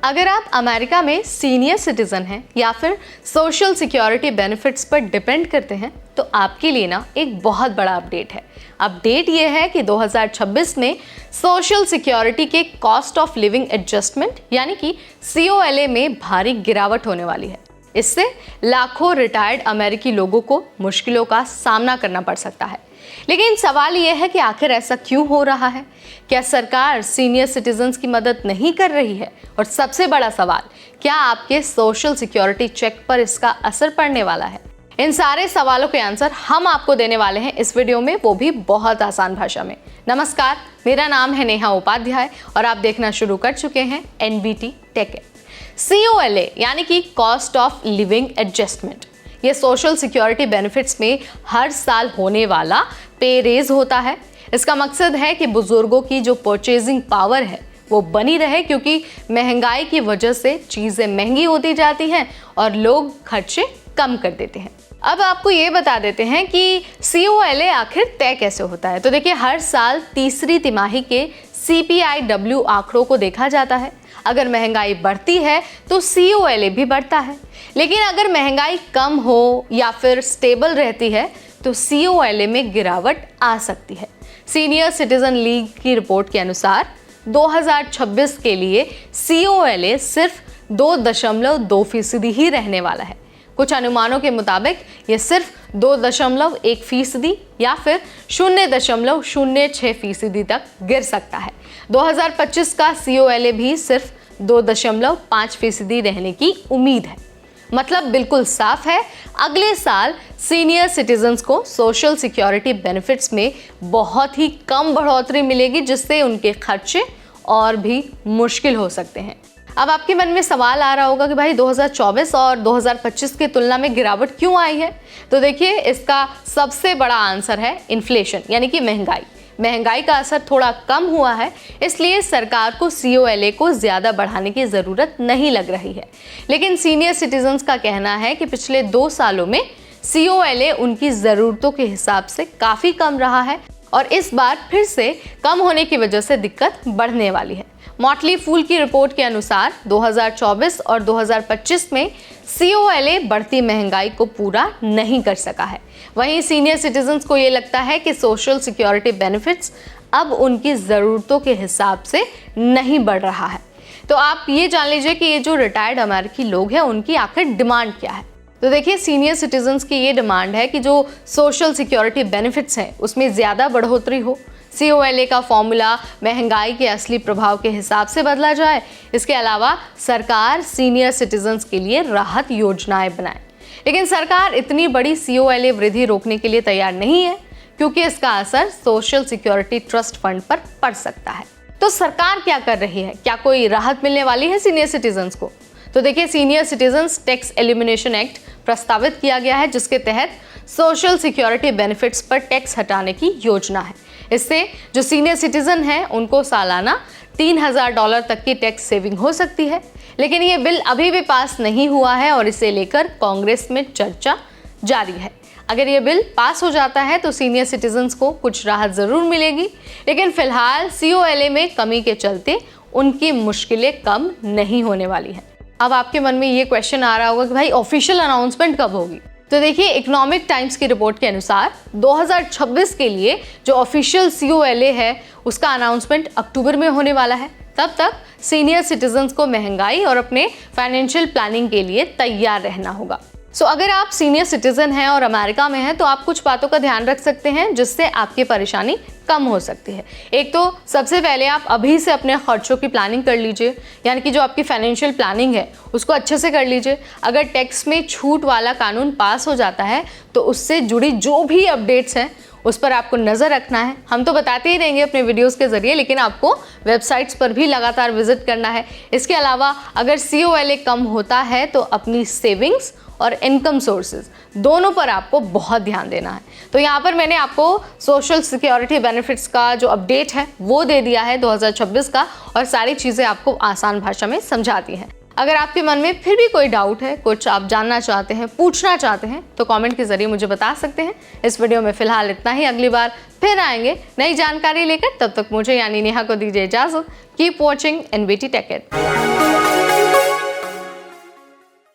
अगर आप अमेरिका में सीनियर सिटीजन हैं या फिर सोशल सिक्योरिटी बेनिफिट्स पर डिपेंड करते हैं तो आपके लिए ना एक बहुत बड़ा अपडेट है। अपडेट ये है कि 2026 में सोशल सिक्योरिटी के कॉस्ट ऑफ लिविंग एडजस्टमेंट यानी कि COLA में भारी गिरावट होने वाली है। इससे लाखों रिटायर्ड अमेरिकी लोगों को मुश्किलों का सामना करना पड़ सकता है। लेकिन सवाल यह है कि आखिर ऐसा क्यों हो रहा है? क्या सरकार सीनियर सिटीजन्स की मदद नहीं कर रही है? और सबसे बड़ा सवाल, क्या आपके सोशल सिक्योरिटी चेक पर इसका असर पड़ने वाला है? इन सारे सवालों के आंसर हम आपको देने वाले हैं इस वीडियो में, वो भी बहुत आसान भाषा में। नमस्कार, मेरा नाम है नेहा उपाध्याय और आप देखना शुरू कर चुके हैं NBT टेक। COLA यानी कि कॉस्ट ऑफ लिविंग एडजस्टमेंट, ये सोशल सिक्योरिटी बेनिफिट्स में हर साल होने वाला पे रेज होता है। इसका मकसद है कि बुजुर्गों की जो परचेजिंग पावर है वो बनी रहे, क्योंकि महंगाई की वजह से चीज़ें महंगी होती जाती हैं और लोग खर्चे कम कर देते हैं। अब आपको ये बता देते हैं कि COLA आखिर तय कैसे होता है। तो देखिए, हर साल तीसरी तिमाही के CPIW आंकड़ों को देखा जाता है। अगर महंगाई बढ़ती है तो COLA भी बढ़ता है, लेकिन अगर महंगाई कम हो या फिर स्टेबल रहती है तो COLA में गिरावट आ सकती है। सीनियर सिटीजन लीग की रिपोर्ट के अनुसार 2026 के लिए COLA सिर्फ 2.2% ही रहने वाला है। कुछ अनुमानों के मुताबिक ये सिर्फ 2.1% या फिर 0.06% तक गिर सकता है। 2025 का COLA भी सिर्फ 2.5% रहने की उम्मीद है। मतलब बिल्कुल साफ है, अगले साल सीनियर सिटीजन्स को सोशल सिक्योरिटी बेनिफिट्स में बहुत ही कम बढ़ोतरी मिलेगी, जिससे उनके खर्चे और भी मुश्किल हो सकते हैं। अब आपके मन में सवाल आ रहा होगा कि भाई 2024 और 2025 की तुलना में गिरावट क्यों आई है? तो देखिए, इसका सबसे बड़ा आंसर है इन्फ्लेशन यानी कि महंगाई का असर थोड़ा कम हुआ है, इसलिए सरकार को COLA को ज़्यादा बढ़ाने की ज़रूरत नहीं लग रही है। लेकिन सीनियर सिटीजन्स का कहना है कि पिछले 2 सालों में COLA उनकी ज़रूरतों के हिसाब से काफ़ी कम रहा है और इस बार फिर से कम होने की वजह से दिक्कत बढ़ने वाली है। मॉटली फूल की रिपोर्ट के अनुसार 2024 और 2025 में COLA बढ़ती महंगाई को पूरा नहीं कर सका है। वहीं सीनियर सिटीजन्स को ये लगता है कि सोशल सिक्योरिटी बेनिफिट्स अब उनकी ज़रूरतों के हिसाब से नहीं बढ़ रहा है। तो आप ये जान लीजिए कि ये जो रिटायर्ड अमेरिकी लोग हैं उनकी आखिर डिमांड क्या है। तो देखिए, सीनियर सिटीजन्स की ये डिमांड है कि जो सोशल सिक्योरिटी बेनिफिट्स हैं उसमें ज़्यादा बढ़ोतरी हो। COLA का फॉर्मूला महंगाई के असली प्रभाव के हिसाब से बदला जाए। इसके अलावा सरकार सीनियर सिटीजन्स के लिए राहत योजनाएं बनाए। लेकिन सरकार इतनी बड़ी COLA वृद्धि रोकने के लिए तैयार नहीं है, क्योंकि इसका असर सोशल सिक्योरिटी ट्रस्ट फंड पर पड़ सकता है। तो सरकार क्या कर रही है? क्या कोई राहत मिलने वाली है सीनियर सिटीजन्स को? तो देखिए, senior citizens tax elimination act प्रस्तावित किया गया है, जिसके तहत सोशल सिक्योरिटी बेनिफिट्स पर टैक्स हटाने की योजना है। इससे जो सीनियर सिटीजन हैं उनको सालाना $3000 तक की टैक्स सेविंग हो सकती है। लेकिन ये बिल अभी भी पास नहीं हुआ है और इसे लेकर कांग्रेस में चर्चा जारी है। अगर ये बिल पास हो जाता है तो सीनियर सिटीजन्स को कुछ राहत ज़रूर मिलेगी, लेकिन फिलहाल COLA में कमी के चलते उनकी मुश्किलें कम नहीं होने वाली हैं। अब आपके मन में ये क्वेश्चन आ रहा होगा कि भाई ऑफिशियल अनाउंसमेंट कब होगी? तो देखिए, इकोनॉमिक टाइम्स की रिपोर्ट के अनुसार 2026 के लिए जो ऑफिशियल COLA है उसका अनाउंसमेंट अक्टूबर में होने वाला है। तब तक सीनियर सिटीजन्स को महंगाई और अपने फाइनेंशियल प्लानिंग के लिए तैयार रहना होगा। अगर आप सीनियर सिटीजन हैं और अमेरिका में हैं तो आप कुछ बातों का ध्यान रख सकते हैं जिससे आपकी परेशानी कम हो सकती है। एक तो सबसे पहले आप अभी से अपने खर्चों की प्लानिंग कर लीजिए, यानी कि जो आपकी फाइनेंशियल प्लानिंग है उसको अच्छे से कर लीजिए। अगर टैक्स में छूट वाला कानून पास हो जाता है तो उससे जुड़ी जो भी अपडेट्स हैं उस पर आपको नज़र रखना है। हम तो बताते ही रहेंगे अपने वीडियोस के ज़रिए, लेकिन आपको वेबसाइट्स पर भी लगातार विजिट करना है। इसके अलावा अगर COLA कम होता है तो अपनी सेविंग्स और इनकम सोर्सेज दोनों पर आपको बहुत ध्यान देना है। तो यहाँ पर मैंने आपको सोशल सिक्योरिटी बेनिफिट्स का जो अपडेट है वो दे दिया है 2026 का, और सारी चीज़ें आपको आसान भाषा में समझा दी हैं। अगर आपके मन में फिर भी कोई डाउट है, कुछ आप जानना चाहते हैं, पूछना चाहते हैं, तो कमेंट के जरिए मुझे बता सकते हैं। इस वीडियो में फिलहाल इतना ही, अगली बार फिर आएंगे नई जानकारी लेकर। तब तक मुझे यानी नेहा को दीजिए इजाजत। Keep watching NBT take.